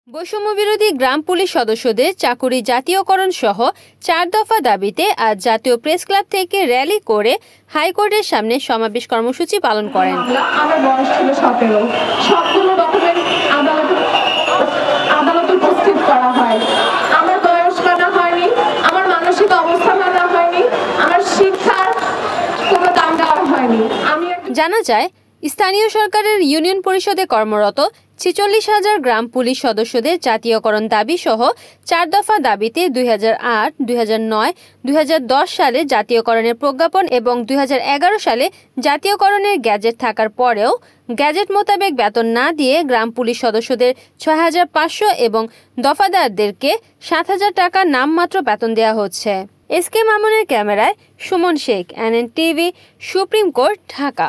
বৈষম্যবিরোধী গ্রাম পুলিশ সদস্যদের চাকুরি জাতীয়করণ সহ ৪ দফা দাবিতে আজ জাতীয় প্রেস ক্লাব থেকে র্যালি করে হাইকোর্টের সামনে সমাবেশ কর্মসূচি পালন করেন। আমার বয়স ছিল ১৭। সবগুলো ডকুমেন্ট আদালতে উপস্থিত করা হয়। আমার বয়স মানা হয়নি, আমার মানসিক অবস্থা মানা হয়নি, আমার শিক্ষার কোনো দাম দেওয়া হয়নি। জানা যায়, স্থানীয় সরকারের ইউনিয়ন পরিষদে কর্মরত ৪৬,০০০ গ্রাম পুলিশ সদস্যদের জাতীয়করণ দাবি সহ ৪ দফা দাবিতে ২০০৮, ২০০৯, ২০১০ সালে জাতীয়করণের প্রজ্ঞাপন এবং ২০১১ সালে জাতীয়করণের গ্যাজেট থাকার পরেও গ্যাজেট মোতাবেক বেতন না দিয়ে গ্রাম পুলিশ সদস্যদের ৬,৫০০ এবং দফাদারদেরকে ৭,০০০ টাকা নামমাত্র বেতন দেওয়া হচ্ছে। এস কে মামুনের ক্যামেরায় Suman Sheikh, NN TV, supreme court, Dhaka.